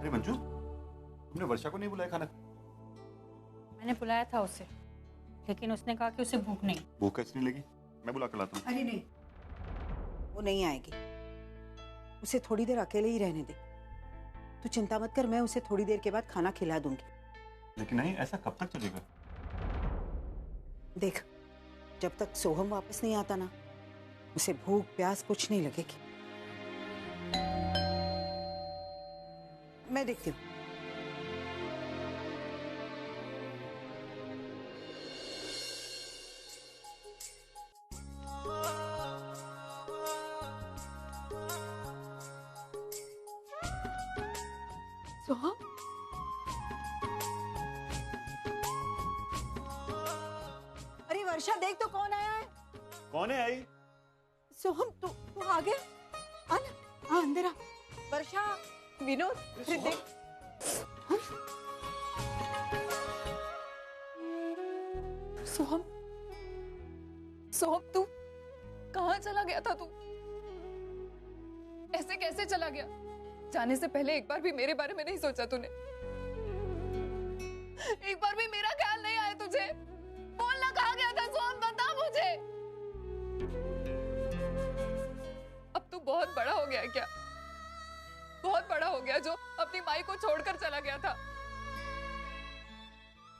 अरे मंजू, तुमने वर्षा को नहीं बुलाया खाना? मैंने बुलाया था उसे, लेकिन उसने कहा कि उसे भूख नहीं। भूख कैसे नहीं लगी? मैं बुला कर लाता हूँ। अरे नहीं, वो नहीं आएगी। उसे थोड़ी देर अकेले ही रहने दे। तू चिंता मत कर, मैं उसे थोड़ी देर के बाद खाना खिला दूंगी। लेकिन नहीं, ऐसा कब तक चलेगा? देख, जब तक सोहम वापस नहीं आता ना, उसे भूख प्यास कुछ नहीं लगेगी। मैं देखती हूँ। सोहम, अरे वर्षा, देख तो कौन आया है। कौन है आई? सोहम, तू आ गया? आ ना, हाँ अंदर आ। वर्षा, विनोद, अरे देख। सोहम, सोहम, तू कहाँ चला गया था? तू ऐसे कैसे चला गया? जाने से पहले एक बार भी मेरे बारे में नहीं सोचा तूने? एक बार भी मेरा ख्याल नहीं आया तुझे? बोलना कहाँ गया था सोहम, बता मुझे। अब तू बहुत बड़ा हो गया क्या? बहुत बड़ा हो गया जो अपनी माई को छोड़कर चला गया था।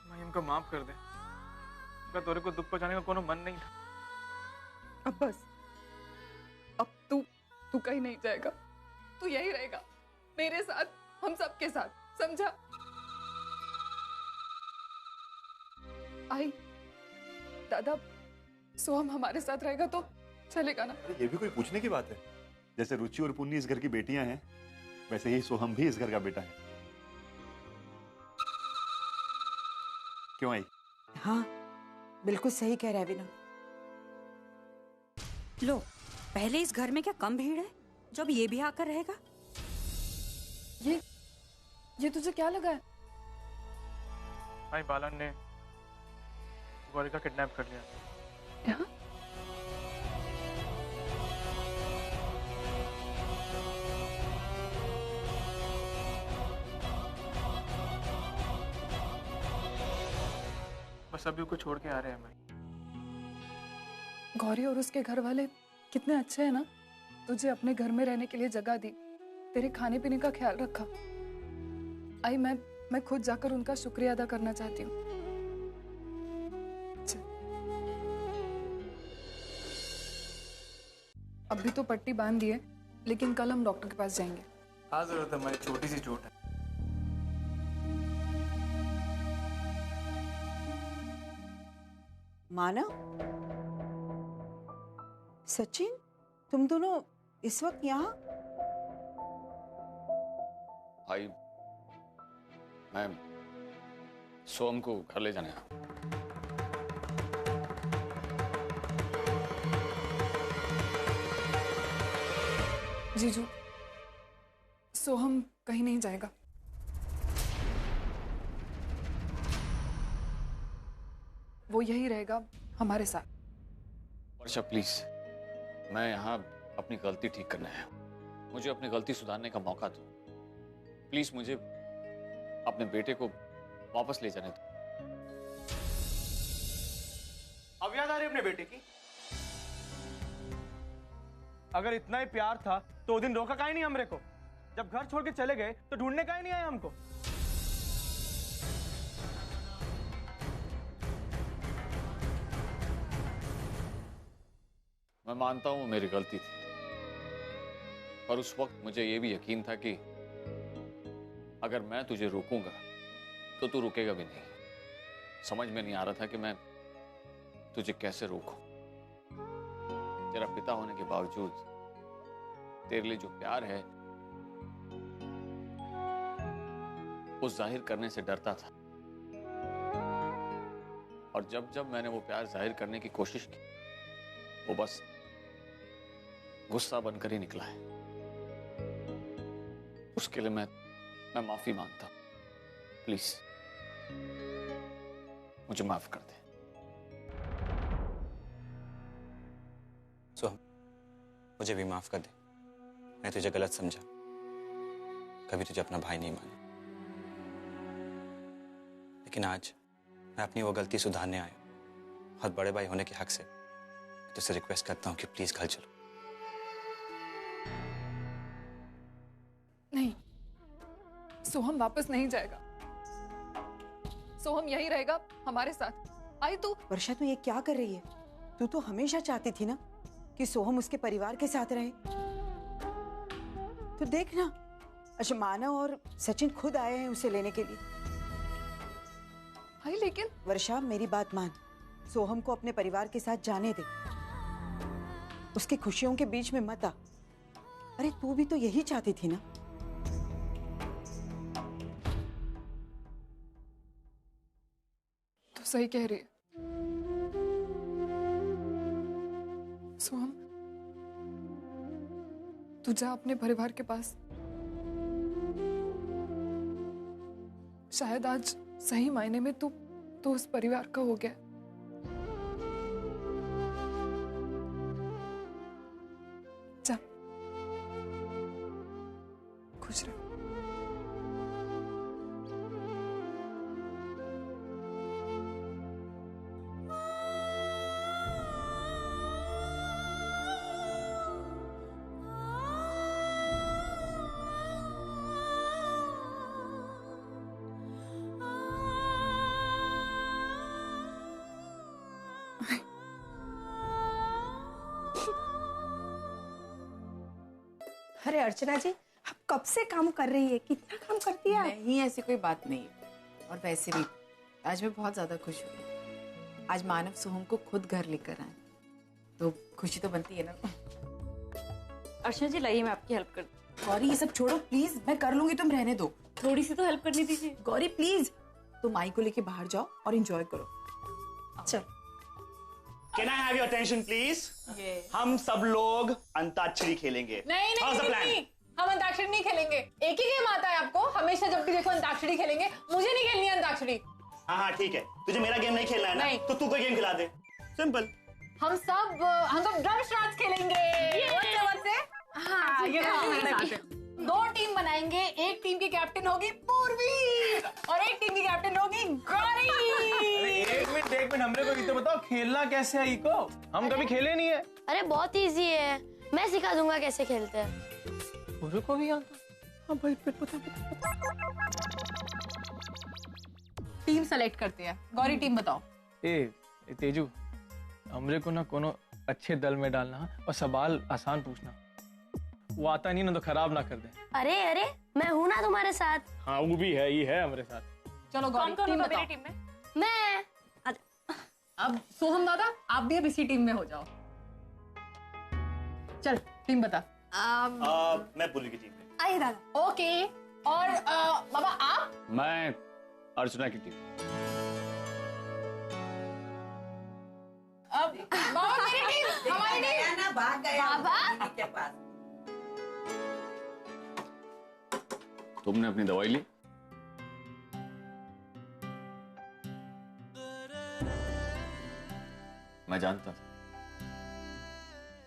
माई हमको माफ कर दे। उनका तोरे को दुख पहुंचाने का कोनो मन नहीं था। अब बस, अब तू कहीं नहीं जाएगा। तू यही रहेगा मेरे साथ, हम सबके साथ, समझा? आई दादा, सोहम हमारे साथ रहेगा तो चलेगा ना? ये भी कोई पूछने की बात है? जैसे रुचि और पुन्नी इस घर की बेटियां हैं, वैसे ही सोहम भी इस घर का बेटा है। क्यों आई? हाँ, बिल्कुल सही कह रहा है विनोद। लो, पहले इस घर में क्या कम भीड़ है जब ये भी आकर रहेगा? ये तुझे क्या लगा है? माई बालन ने गौरी का किडनैप कर लिया। यहाँ? बस अभी को छोड़ के आ रहे हैं मैं। गौरी और उसके घर वाले कितने अच्छे हैं ना। तुझे अपने घर में रहने के लिए जगह दी, तेरे खाने पीने का ख्याल रखा। आई, मैं खुद जाकर उनका शुक्रिया अदा करना चाहती हूँ। अभी तो पट्टी बांध दी है, लेकिन कल हम डॉक्टर के पास जाएंगे। हाँ जरूरत है, हमारी छोटी सी चोट है। मानव, सचिन, तुम दोनों इस वक्त यहाँ? भाई, मैं सोहम को घर ले जाने आया। जीजू, सोहम कहीं नहीं जाएगा। वो यही रहेगा हमारे साथ। वर्षा प्लीज, मैं यहाँ अपनी गलती ठीक करने आया हूँ। मुझे अपनी गलती सुधारने का मौका दो प्लीज। मुझे अपने बेटे को वापस ले जाने दो। अब याद आ रही है अपने बेटे की? अगर इतना ही प्यार था तो वो दिन रोका काहे नहीं हमरे को? जब घर छोड़ के चले गए तो ढूंढने काहे नहीं आए हमको? मैं मानता हूं वो मेरी गलती थी, पर उस वक्त मुझे ये भी यकीन था कि अगर मैं तुझे रोकूंगा तो तू रुकेगा भी नहीं। समझ में नहीं आ रहा था कि मैं तुझे कैसे रोकूं। तेरा पिता होने के बावजूद तेरे लिए जो प्यार है वो जाहिर करने से डरता था, और जब जब मैंने वो प्यार जाहिर करने की कोशिश की वो बस गुस्सा बनकर ही निकला है। उसके लिए मैं माफी मांगता हूं। प्लीज मुझे माफ कर दे। सोहम, मुझे भी माफ कर दे। मैं तुझे गलत समझा। कभी तुझे अपना भाई नहीं माना, लेकिन आज मैं अपनी वो गलती सुधारने आया हूं। बहुत बड़े भाई होने के हक से तुझसे रिक्वेस्ट करता हूँ कि प्लीज घर चलो। नहीं, सोहम वापस नहीं जाएगा। सोहम यहीं रहेगा हमारे साथ। आई तू। वर्षा, तू ये क्या कर रही है? तू तो हमेशा चाहती थी ना कि सोहम उसके परिवार के साथ रहे। तो देख ना, अच्छा मानव और सचिन खुद आए हैं उसे लेने के लिए। आई लेकिन वर्षा, मेरी बात मान, सोहम को अपने परिवार के साथ जाने दे, उसकी खुशियों के बीच में मत आ। अरे तू भी तो यही चाहती थी ना। तो सही कह रही है सोहम, तू जा अपने परिवार के पास। शायद आज सही मायने में तू तो उस परिवार का हो गया। जा, खुश रह। अरे अर्चना जी, आप कब से काम कर रही है? कितना काम करती है आप? नहीं, ऐसी कोई बात नहीं है। और वैसे भी आज मैं बहुत ज्यादा खुश हुई। आज मानव सोहम को खुद घर लेकर आए, तो खुशी तो बनती है ना। अर्चना जी लाइए, मैं आपकी हेल्प कर दूं। गौरी ये सब छोड़ो प्लीज, मैं कर लूंगी, तुम रहने दो। थोड़ी सी तो हेल्प करनी दीजिए। गौरी प्लीज, तुम आई को लेके बाहर जाओ और एंजॉय करो। चल। Can I have your attention, please? हम सब लोग अंताक्षरी खेलेंगे। नहीं How's the नहीं plan? नहीं, हम अंताक्षरी नहीं खेलेंगे। एक ही गेम आता है आपको, हमेशा जब भी देखो अंताक्षरी खेलेंगे। मुझे नहीं खेलनी है अंताक्षरी। हाँ हाँ ठीक है, तुझे मेरा गेम नहीं खेलना है ना? नहीं। तो तू कोई गेम खिला दे, सिंपल। हम सब ड्रम शॉट्स खेलेंगे। हाँ, ये मेरे साथ है। 2 टीम बनाएंगे, एक टीम की कैप्टन होगी पूर्वी और एक टीम की कैप्टन होगी गौरी। एक मिनट हमरे को तो बताओ, खेलना कैसे है इको? हम कभी खेले नहीं है। अरे बहुत इजी है, मैं सिखा दूंगा कैसे खेलते हैं। पूरे को भी आता? हाँ भाई, फिर पता। टीम सेलेक्ट करते हैं। गौरी टीम बताओ। ए तेजू, हमरे को ना कोनो अच्छे दल में डालना और सवाल आसान पूछना। वो आता नहीं ना तो खराब ना कर दे। अरे अरे, मैं हूँ ना तुम्हारे साथ। हाँ वो भी है, ये है हमारे साथ। चलो गौरी, टीम बताओ। टीम में मैं अब सोहम दादा, आप भी अब इसी टीम में हो जाओ। चल टीम बता। मैं पूर्वी की टीम में। आइए दादा। ओके, और बाबा आप? मैं अर्चना की टीम। अब बाबा मेरी टीम, हमारी टीम। ना भाग गया बाबा के पास। तुमने अपनी दवाई ली? मैं जानता था,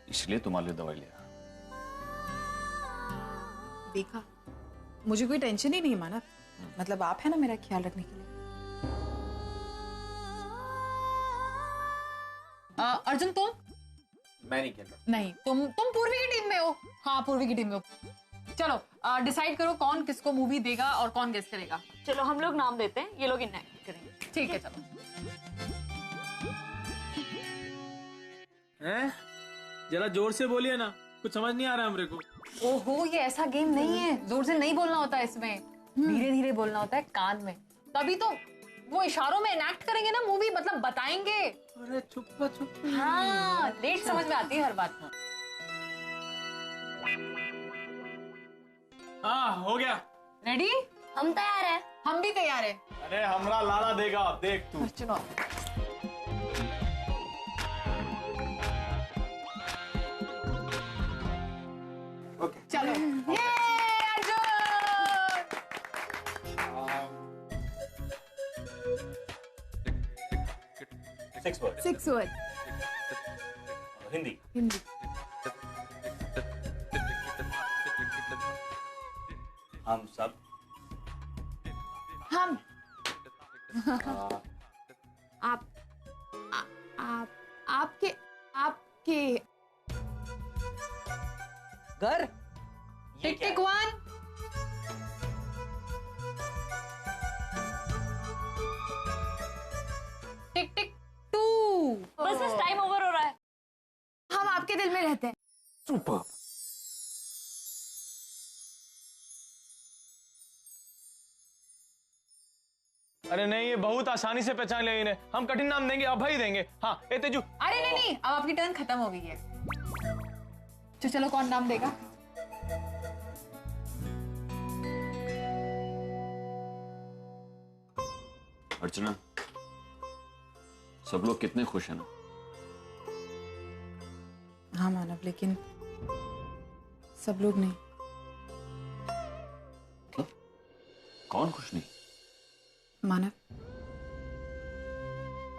इसलिए तुम्हारे लिए दवाई लिया। देखा, मुझे कोई टेंशन ही नहीं माना। मतलब आप है ना मेरा ख्याल रखने के लिए। अर्जुन तुम? मैं नहीं खेल रहा। नहीं, तुम पूर्वी की टीम में हो। हाँ, पूर्वी की टीम में हो। चलो डिसाइड करो कौन किसको मूवी देगा और कौन गेस करेगा। चलो हम लोग नाम देते हैं, ये लोग इनएक्ट करेंगे। ठीक है, चलो। हैं? जरा जोर से बोलिए ना, कुछ समझ नहीं आ रहा हमरे को। ओहो, ये ऐसा गेम नहीं है, जोर से नहीं बोलना होता है इसमें, धीरे धीरे बोलना होता है कान में, तभी तो वो इशारों में इनएक्ट करेंगे ना मूवी, मतलब बताएंगे। अरे चुप चुप। हाँ, लेट समझ में आती है हर बात। हाँ हो गया। रेडी? हम तैयार है। हम भी तैयार है। अरे हमरा लाला देगा, देख तू। चलो। चलो, ये अर्जुन। 6 वर्ड। 6 वर्ड। हिंदी। हिंदी। हम सब हम आ, आप आपके आपके घर टिक टिक 1 टिक टिक 2 बस टाइम ओवर हो रहा है। हम आपके दिल में रहते हैं। सुपर। अरे नहीं, ये बहुत आसानी से पहचान लिया इन्हें। हम कठिन नाम देंगे, अभय देंगे। हाँ ए तेजू। अरे नहीं नहीं, अब आपकी टर्न खत्म हो गई है। तो चलो कौन नाम देगा? अर्चना, सब लोग कितने खुश हैं ना। हाँ मानव, लेकिन सब लोग नहीं। कौन खुश नहीं? मानव,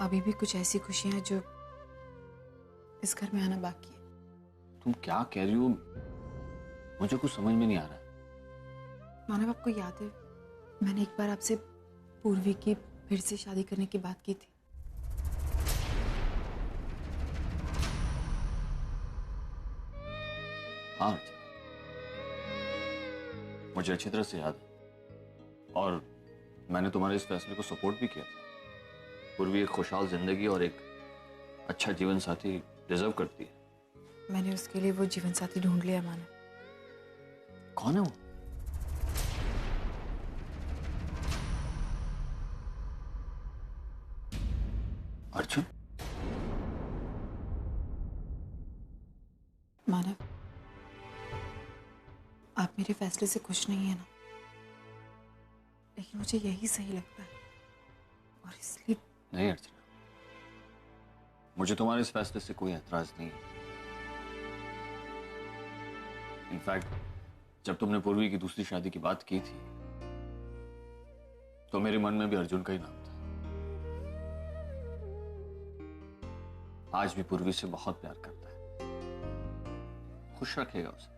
अभी भी कुछ ऐसी खुशियां जो इस घर में आना बाकी है। तुम क्या कह रही हो? मुझे कुछ समझ में नहीं आ रहा। मानव, आपको याद है मैंने एक बार आपसे पूर्वी की फिर से शादी करने की बात की थी? हाँ अर्चना, मुझे अच्छी तरह से याद है और मैंने तुम्हारे इस फैसले को सपोर्ट भी किया था। पूर्वी एक खुशहाल जिंदगी और एक अच्छा जीवन साथी डिजर्व करती है। मैंने उसके लिए वो जीवन साथी ढूंढ लिया मानव। कौन है वो? अर्जुन? मानव, आप मेरे फैसले से खुश नहीं है ना, लेकिन मुझे यही सही लगता है और इसलिए। नहीं अर्चना, मुझे तुम्हारे इस फैसले से कोई एतराज नहीं है। इनफैक्ट जब तुमने पूर्वी की दूसरी शादी की बात की थी तो मेरे मन में भी अर्जुन का ही नाम था। आज भी पूर्वी से बहुत प्यार करता है, खुश रखेगा उसे।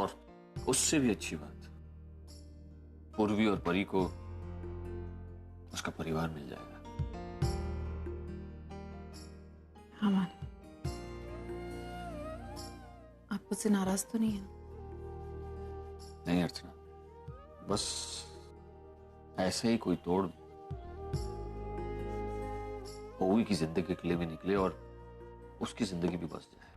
और उससे भी अच्छी बात, पूर्वी और परी को उसका परिवार मिल जाएगा। हाँ मानव, आप मुझसे नाराज तो नहीं है? नहीं अर्चना, बस ऐसे ही कोई तोड़ पूर्वी की जिंदगी के लिए भी निकले और उसकी जिंदगी भी बस जाए।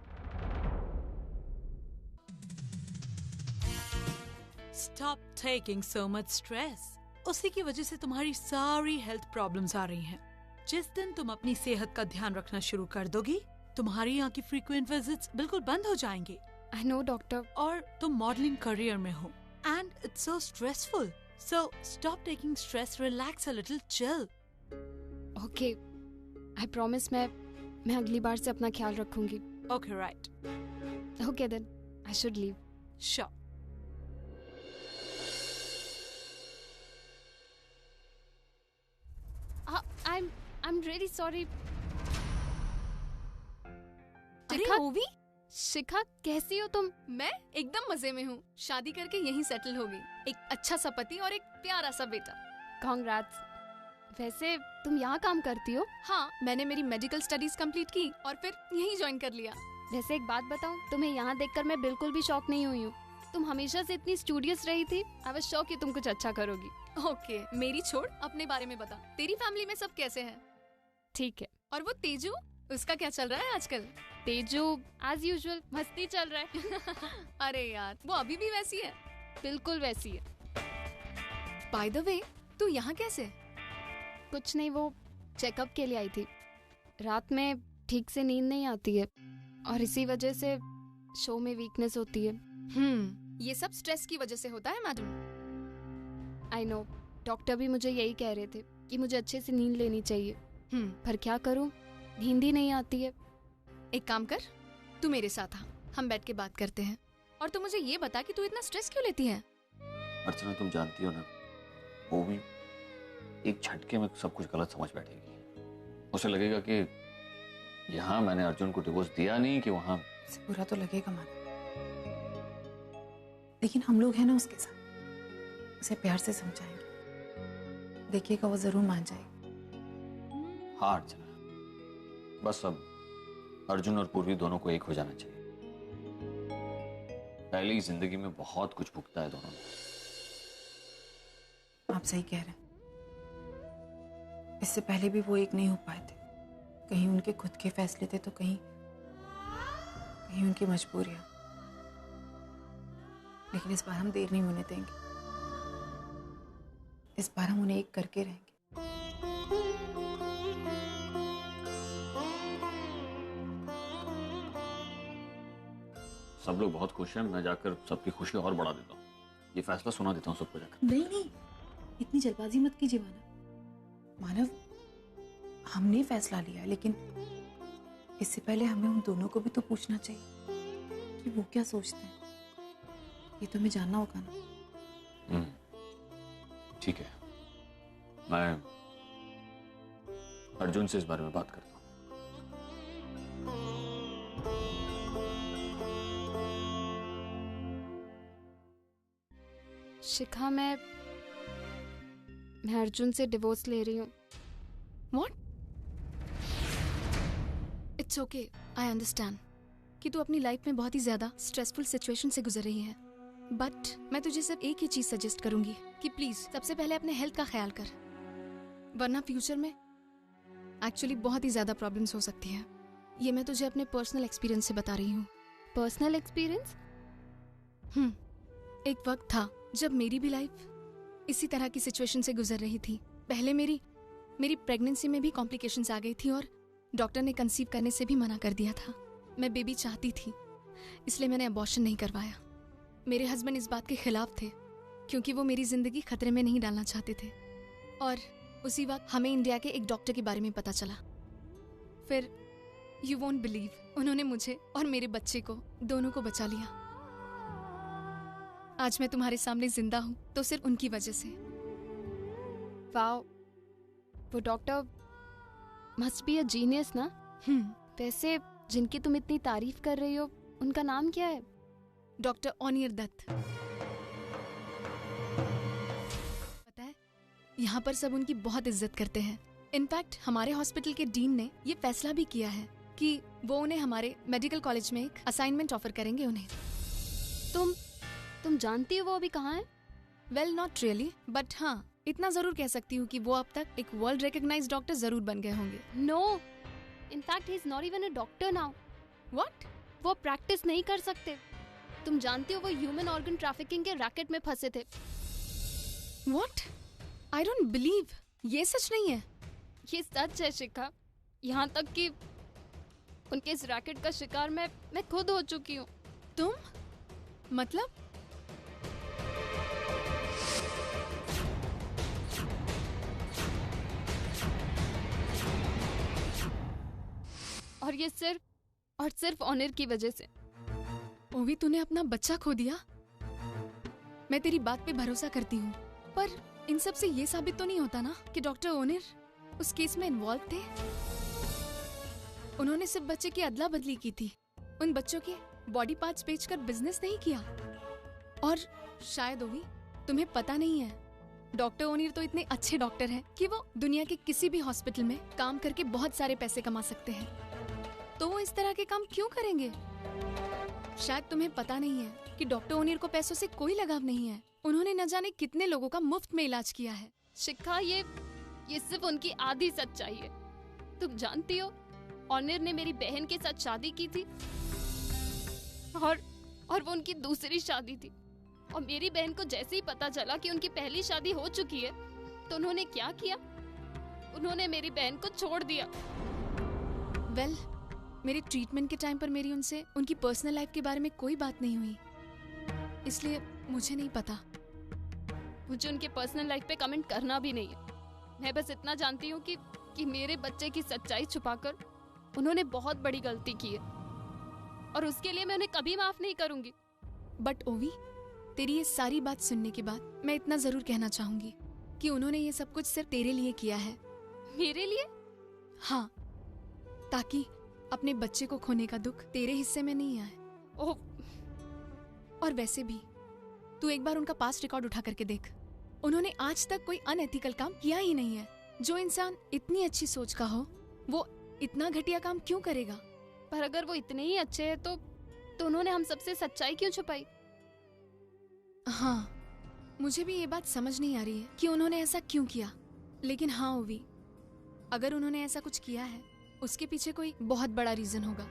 Stop taking so much stress. उसी की वजह से तुम्हारी सारी हेल्थ प्रॉब्लम्स आ रही हैं। जिस दिन तुम अपनी सेहत का ध्यान रखना शुरू कर दोगी, तुम्हारी यहाँ की फ्रीक्वेंट विजिट्स बिल्कुल बंद हो जाएंगे। I know, doctor. और तुम मॉडलिंग करियर में हो and it's so stressful. So stop taking stress, relax a little, chill. Okay, I promise मैं अगली बार से अपना ख्याल रखूंगी। Okay, right. Okay then, I should leave. Sure. I'm really sorry. अरे मूवी, शिखा कैसी हो तुम? मैं एकदम मजे में हूँ। शादी करके यहीं सेटल हो गई, एक अच्छा सा पति और एक प्यारा सा बेटा। Congrats. वैसे तुम यहाँ काम करती हो? हाँ, मैंने मेरी मेडिकल स्टडीज कंप्लीट की और फिर यहीं ज्वाइन कर लिया। वैसे एक बात बताऊँ, तुम्हें यहाँ देखकर मैं बिल्कुल भी शॉक नहीं हुई हूँ। तुम हमेशा से इतनी स्टूडियस रही थी। आई वाज श्योर कि तुम कुछ अच्छा करोगी। ओके, मेरी छोड़, अपने बारे में बता। तेरी फैमिली में सब कैसे हैं? ठीक है। और वो तेजू, उसका क्या चल रहा है आजकल? तेजू एज यूजुअल मस्ती चल रहा है। अरे यार, वो अभी भी वैसी है? बिल्कुल वैसी है। बाय द वे, तू यहाँ कैसे? कुछ नहीं, वो चेकअप के लिए आई थी। रात में ठीक से नींद नहीं आती है और इसी वजह से शो में वीकनेस होती है। ये सब स्ट्रेस की वजह से होता है मैडम। आई नो, डॉक्टर भी मुझे यही कह रहे थे कि मुझे अच्छे से नींद लेनी चाहिए। पर क्या करूं, नींद ही नहीं आती है। एक काम कर, तू मेरे साथ आ, हम बैठ के बात करते हैं। और तू मुझे ये बता कि तू इतना स्ट्रेस क्यों लेती है? अर्चना, तुम जानती हो ना, वो भी एक झटके में सब कुछ गलत समझ बैठेगी। उसे लगेगा कि यहाँ मैंने अर्जुन को डिवोर्स दिया नहीं, कि वहाँ। बुरा तो लगेगा मानो, लेकिन हम लोग हैं ना उसके साथ। उसे प्यार से समझाएंगे, देखिएगा वो जरूर मान जाएगी। हाँ अर्चना, बस अब अर्जुन और पूर्वी दोनों को एक हो जाना चाहिए। पहली जिंदगी में बहुत कुछ भुगता है दोनों ने। आप सही कह रहे हैं, इससे पहले भी वो एक नहीं हो पाए थे। कहीं उनके खुद के फैसले थे तो कहीं उनकी मजबूरियां। लेकिन इस बार हम देर नहीं होने देंगे, इस बार हम उन्हें एक करके रहेंगे। सब लोग बहुत खुश हैं, मैं जाकर सबकी खुशी और बढ़ा देता हूँ। ये फैसला सुना देता हूँ सबको जाकर। नहीं, इतनी जल्दबाजी मत कीजिए मानव, हमने फैसला लिया, लेकिन इससे पहले हमें उन दोनों को भी तो पूछना चाहिए कि वो क्या सोचते हैं। ये तो हमें जानना होगा ना। ठीक है, मैं अर्जुन से इस बारे में बात करता हूँ। शिखा, मैं अर्जुन से डिवोर्स ले रही हूँ। What? It's okay, I understand कि तू अपनी लाइफ में बहुत ही ज्यादा स्ट्रेसफुल सिचुएशन से गुजर रही है, बट मैं तुझे सिर्फ एक ही चीज सजेस्ट करूंगी कि प्लीज सबसे पहले अपने हेल्थ का ख्याल कर, वरना फ्यूचर में एक्चुअली बहुत ही ज्यादा प्रॉब्लम्स हो सकती है। ये मैं तुझे अपने पर्सनल एक्सपीरियंस से बता रही हूँ। Personal experience? एक वक्त था जब मेरी भी लाइफ इसी तरह की सिचुएशन से गुजर रही थी। पहले मेरी प्रेगनेंसी में भी कॉम्प्लिकेशंस आ गई थी और डॉक्टर ने कंसीव करने से भी मना कर दिया था। मैं बेबी चाहती थी, इसलिए मैंने अबॉर्शन नहीं करवाया। मेरे हस्बैंड इस बात के खिलाफ थे क्योंकि वो मेरी जिंदगी खतरे में नहीं डालना चाहते थे। और उसी वक्त हमें इंडिया के एक डॉक्टर के बारे में पता चला। फिर यू वोंट बिलीव, उन्होंने मुझे और मेरे बच्चे को दोनों को बचा लिया। आज मैं तुम्हारे सामने जिंदा हूँ तो सिर्फ उनकी वजह से। वाओ, वो doctor must be a genius ना। वैसे जिनकी तुम इतनी तारीफ कर रही हो उनका नाम क्या है? डॉक्टर ओनिर दत्त। पता है, यहाँ पर सब उनकी बहुत इज्जत करते हैं। इनफैक्ट हमारे हॉस्पिटल के डीन ने ये फैसला भी किया है कि वो उन्हें हमारे मेडिकल कॉलेज में एक असाइनमेंट ऑफर करेंगे उन्हें। तुम जानती हो वो अभी कहाँ है? वेल नॉट रियली, बट हाँ इतना जरूर कह सकती हूँ कि वो अब तक एक वर्ल्ड रिकॉग्नाइज्ड डॉक्टर जरूर बन गए होंगे। No, in fact he is not even a doctor now. What? वो प्रैक्टिस नहीं कर सकते। तुम जानती हो वो ह्यूमन ऑर्गन ट्रैफिकिंग के रैकेट में फंसे थे। व्हाट? आई डोंट बिलीव, ये सच नहीं है। ये सच है शिखा, यहाँ तक कि उनके इस रैकेट का शिकार मैं खुद हो चुकी हूँ। तुम? मतलब? और ये सिर्फ ऑनर की वजह से। ओवी, तूने अपना बच्चा खो दिया? मैं तेरी बात पे भरोसा करती हूँ, पर इन सब से ये साबित तो नहीं होता ना कि डॉक्टर ओनिर उस केस में इन्वॉल्व थे। उन्होंने सिर्फ बच्चे की अदला बदली की थी, उन बच्चों के बॉडी पार्ट्स बेचकर बिजनेस नहीं किया। और शायद ओवी तुम्हें पता नहीं है, डॉक्टर ओनिर तो इतने अच्छे डॉक्टर हैं कि वो दुनिया के किसी भी हॉस्पिटल में काम करके बहुत सारे पैसे कमा सकते हैं। तो वो इस तरह के काम क्यों करेंगे? शायद तुम्हें पता नहीं है कि डॉक्टर ओनिर को पैसों से कोई लगाव नहीं है। उन्होंने न जाने कितने लोगों का मुफ्त में इलाज किया है। शिखा, ये सिर्फ उनकी आधी सच्चाई है। तुम जानती हो, ऑनिर ने मेरी बहन के साथ शादी की थी और वो उनकी दूसरी शादी थी। और मेरी बहन को जैसे ही पता चला कि उनकी पहली शादी हो चुकी है तो उन्होंने क्या किया? उन्होंने मेरी बहन को छोड़ दिया। वेल, मेरे ट्रीटमेंट के टाइम पर मेरी उनसे उनकी पर्सनल लाइफ के बारे में कोई बात नहीं हुई, इसलिए मुझे नहीं पता। मुझे उनके पर्सनल लाइफ पे कमेंट करना भी नहीं है। मैं बस इतना जानती हूँ कि मेरे बच्चे की सच्चाई छुपाकर उन्होंने बहुत बड़ी गलती की है और उसके लिए मैं उन्हें कभी माफ नहीं करूंगी। बट ओवी, तेरी ये सारी बात सुनने के बाद मैं इतना जरूर कहना चाहूंगी कि उन्होंने ये सब कुछ सिर्फ तेरे लिए किया है। मेरे लिए? हाँ, ताकि अपने बच्चे को खोने का दुख तेरे हिस्से में नहीं आए। ओह, और वैसे भी तू एक बार उनका पास्ट रिकॉर्ड उठा करके देख। उन्होंने आज तक कोई अनएथिकल काम किया ही नहीं है। जो इंसान इतनी अच्छी सोच का हो वो इतना घटिया काम क्यों करेगा? पर अगर वो इतने ही अच्छे हैं तो उन्होंने हम सबसे सच्चाई क्यों छुपाई? हाँ, मुझे भी ये बात समझ नहीं आ रही है कि उन्होंने ऐसा क्यों किया। लेकिन हाँ ओवी, अगर उन्होंने ऐसा कुछ किया है उसके पीछे कोई बहुत बड़ा रीजन होगा।